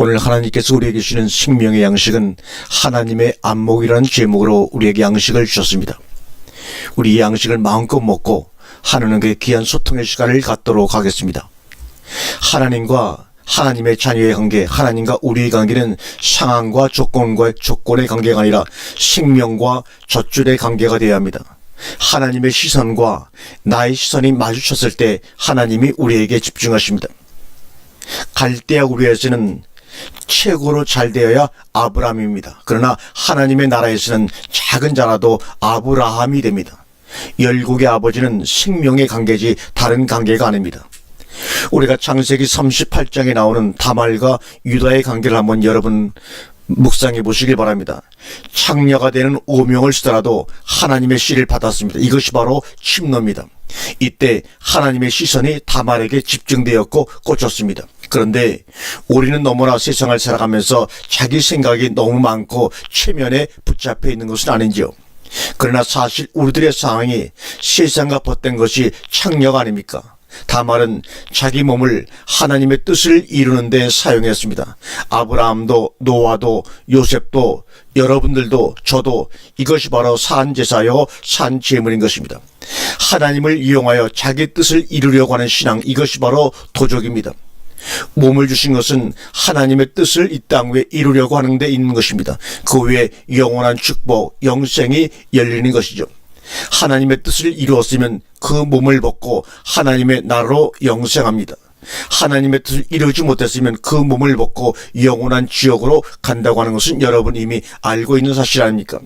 오늘 하나님께서 우리에게 주시는 생명의 양식은 하나님의 안목이라는 제목으로 우리에게 양식을 주셨습니다. 우리 이 양식을 마음껏 먹고 하나님과의 귀한 소통의 시간을 갖도록 하겠습니다. 하나님과 하나님의 자녀의 관계, 하나님과 우리의 관계는 상황과 조건의 관계가 아니라 생명과 젖줄의 관계가 되어야 합니다. 하나님의 시선과 나의 시선이 마주쳤을 때 하나님이 우리에게 집중하십니다. 갈대아 우르에서는 최고로 잘 되어야 아브라함입니다. 그러나 하나님의 나라에서는 작은 자라도 아브라함이 됩니다. 열국의 아버지는 생명의 관계지 다른 관계가 아닙니다. 우리가 창세기 38장에 나오는 다말과 유다의 관계를 한번 여러분 묵상해 보시길 바랍니다. 창녀가 되는 오명을 쓰더라도 하나님의 씨를 받았습니다. 이것이 바로 침노입니다. 이때 하나님의 시선이 다말에게 집중되었고 꽂혔습니다. 그런데 우리는 너무나 세상을 살아가면서 자기 생각이 너무 많고 최면에 붙잡혀 있는 것은 아닌지요. 그러나 사실 우리들의 상황이 세상과 벗된 것이 창녀가 아닙니까? 다말은 자기 몸을 하나님의 뜻을 이루는 데 사용했습니다. 아브라함도 노아도 요셉도 여러분들도 저도 이것이 바로 산제사요 산제물인 것입니다. 하나님을 이용하여 자기 뜻을 이루려고 하는 신앙, 이것이 바로 도적입니다. 몸을 주신 것은 하나님의 뜻을 이 땅 위에 이루려고 하는 데 있는 것입니다. 그 위에 영원한 축복, 영생이 열리는 것이죠. 하나님의 뜻을 이루었으면 그 몸을 벗고 하나님의 나라로 영생합니다. 하나님의 뜻을 이루지 못했으면 그 몸을 벗고 영원한 지옥으로 간다고 하는 것은 여러분 이미 알고 있는 사실 아닙니까?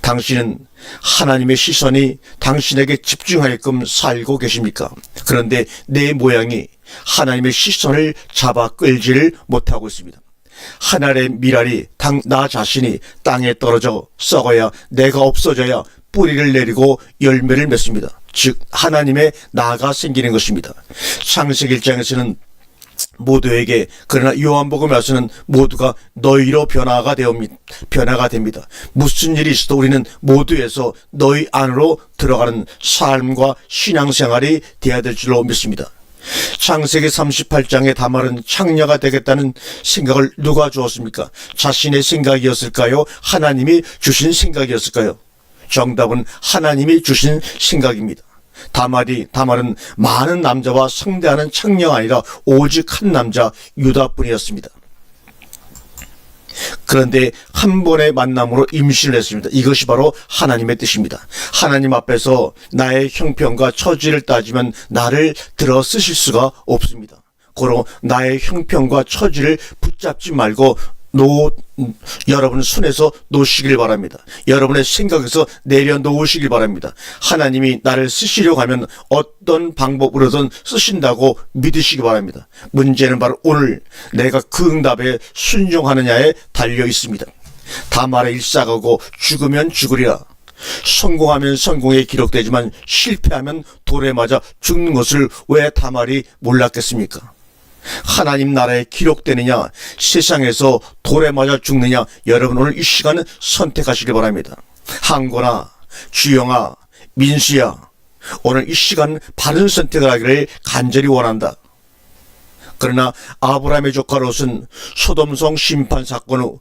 당신은 하나님의 시선이 당신에게 집중하게끔 살고 계십니까? 그런데 내 모양이 하나님의 시선을 잡아 끌지를 못하고 있습니다. 하늘의 미랄이 나 자신이 땅에 떨어져 썩어야 내가 없어져야 뿌리를 내리고 열매를 맺습니다. 즉 하나님의 나가 생기는 것입니다. 창세기 1장에서는 모두에게, 그러나 요한복음에서는 모두가 너희로 변화가 됩니다. 무슨 일이 있어도 우리는 모두에서 너희 안으로 들어가는 삶과 신앙생활이 되어야 될 줄로 믿습니다. 창세기 38장에 다말은 창녀가 되겠다는 생각을 누가 주었습니까? 자신의 생각이었을까요? 하나님이 주신 생각이었을까요? 정답은 하나님이 주신 생각입니다. 다말은 많은 남자와 상대하는 창녀가 아니라 오직 한 남자 유다뿐이었습니다. 그런데 한 번의 만남으로 임신을 했습니다. 이것이 바로 하나님의 뜻입니다. 하나님 앞에서 나의 형편과 처지를 따지면 나를 들어 쓰실 수가 없습니다. 고로 나의 형편과 처지를 붙잡지 말고 여러분 손에서 놓으시길 바랍니다. 여러분의 생각에서 내려놓으시길 바랍니다. 하나님이 나를 쓰시려고 하면 어떤 방법으로든 쓰신다고 믿으시기 바랍니다. 문제는 바로 오늘 내가 그 응답에 순종하느냐에 달려 있습니다. 다말의 일사가고 죽으면 죽으리라. 성공하면 성공에 기록되지만 실패하면 돌에 맞아 죽는 것을 왜 다말이 몰랐겠습니까? 하나님 나라에 기록되느냐, 세상에서 돌에 맞아 죽느냐, 여러분 오늘 이 시간은 선택하시기 바랍니다. 항고나 주영아 민수야, 오늘 이 시간 바른 선택을 하기를 간절히 원한다. 그러나 아브라함의 조카 롯은 소돔성 심판 사건 후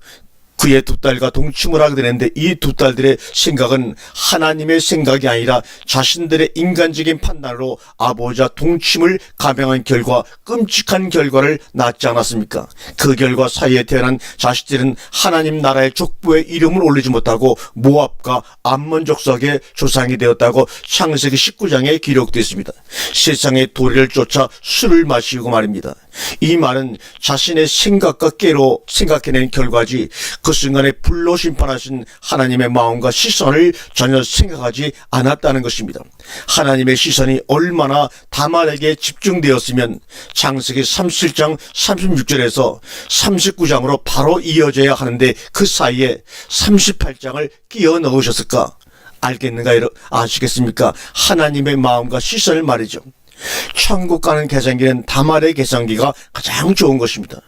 그의 두 딸과 동침을 하게 되는데 이 두 딸들의 생각은 하나님의 생각이 아니라 자신들의 인간적인 판단으로 아버지와 동침을 감행한 결과 끔찍한 결과를 낳지 않았습니까? 그 결과 사이에 태어난 자식들은 하나님 나라의 족보에 이름을 올리지 못하고 모압과 암몬 족속의 조상이 되었다고 창세기 19장에 기록되어 있습니다. 세상의 도리를 쫓아 술을 마시고 말입니다. 이 말은 자신의 생각과 깨로 생각해낸 결과지 그 순간에 불로 심판하신 하나님의 마음과 시선을 전혀 생각하지 않았다는 것입니다. 하나님의 시선이 얼마나 다말에게 집중되었으면 창세기 37장 36절에서 39장으로 바로 이어져야 하는데 그 사이에 38장을 끼워 넣으셨을까? 알겠는가? 아시겠습니까? 하나님의 마음과 시선을 말이죠. 천국 가는 계산기는 다말의 계산기가 가장 좋은 것입니다.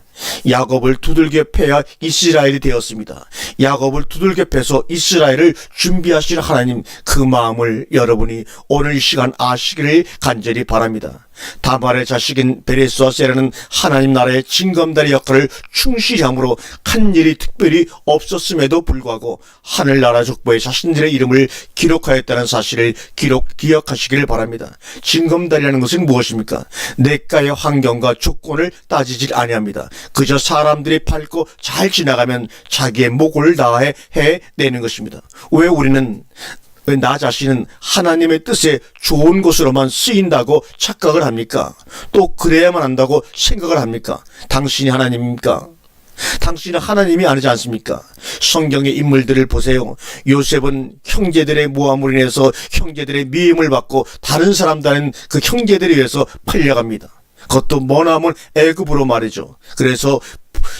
야곱을 두들겨 패야 이스라엘이 되었습니다. 야곱을 두들겨 패서 이스라엘을 준비하신 하나님, 그 마음을 여러분이 오늘 이 시간 아시기를 간절히 바랍니다. 다말의 자식인 베레스와 세라는 하나님 나라의 징검다리 역할을 충실히 함으로 한 일이 특별히 없었음에도 불구하고 하늘나라 족보에 자신들의 이름을 기록하였다는 사실을 기억하시길 바랍니다. 징검다리라는 것은 무엇입니까? 내과의 환경과 조건을 따지질 아니합니다. 그저 사람들이 밟고 잘 지나가면 자기의 목을 다해 해내는 것입니다. 왜 우리는 나 자신은 하나님의 뜻에 좋은 것으로만 쓰인다고 착각을 합니까? 또 그래야만 한다고 생각을 합니까? 당신이 하나님입니까? 당신은 하나님이 아니지 않습니까? 성경의 인물들을 보세요. 요셉은 형제들의 모함으로 인해서 형제들의 미움을 받고 다른 사람들은 그 형제들에 의해서 팔려갑니다. 그것도 머나먼 애굽으로 말이죠. 그래서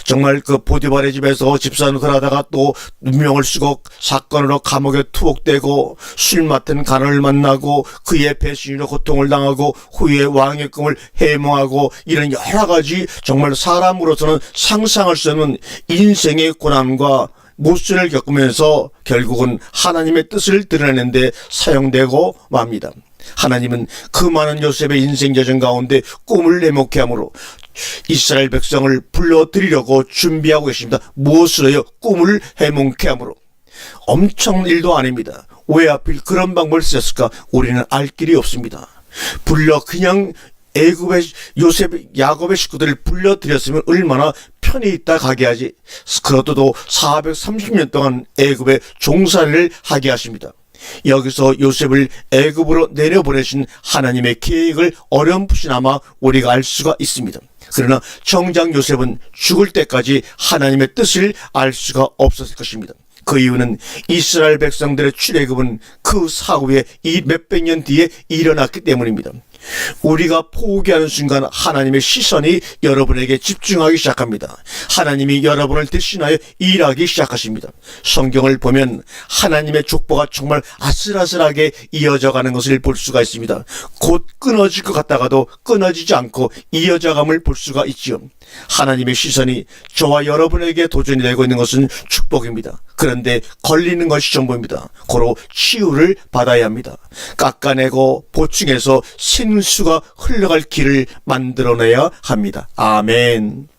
정말 그 보디발의 집에서 집사노릇을 하다가 또 누명을 쓰고 사건으로 감옥에 투옥되고 술 맡은 간을 만나고 그의 배신으로 고통을 당하고 후에 왕의 꿈을 해몽하고 이런 여러 가지 정말 사람으로서는 상상할 수 없는 인생의 고난과 모순을 겪으면서 결국은 하나님의 뜻을 드러내는 데 사용되고 맙니다. 하나님은 그 많은 요셉의 인생 여정 가운데 꿈을 내목케 함으로 이스라엘 백성을 불러들이려고 준비하고 계십니다. 무엇으로요? 꿈을 해몽케 함으로. 엄청난 일도 아닙니다. 왜 하필 그런 방법을 쓰셨을까? 우리는 알 길이 없습니다. 그냥 애굽의 야곱의 식구들을 불러들였으면 얼마나 편히 있다 가게 하지. 그것도 430년 동안 애굽의 종살이를 하게 하십니다. 여기서 요셉을 애굽으로 내려보내신 하나님의 계획을 어렴풋이나마 우리가 알 수가 있습니다. 그러나 정작 요셉은 죽을 때까지 하나님의 뜻을 알 수가 없었을 것입니다. 그 이유는 이스라엘 백성들의 출애굽은 그 사후에 이 몇백 년 뒤에 일어났기 때문입니다. 우리가 포기하는 순간 하나님의 시선이 여러분에게 집중하기 시작합니다. 하나님이 여러분을 대신하여 일하기 시작하십니다. 성경을 보면 하나님의 족보가 정말 아슬아슬하게 이어져 가는 것을 볼 수가 있습니다. 곧 끊어질 것 같다가도 끊어지지 않고 이어져감을 볼 수가 있지요. 하나님의 시선이 저와 여러분에게 도전이 되고 있는 것은 축복입니다. 그런데 걸리는 것이 전부입니다. 고로 치유를 받아야 합니다. 깎아내고 보충해서 생수가 흘러갈 길을 만들어내야 합니다. 아멘.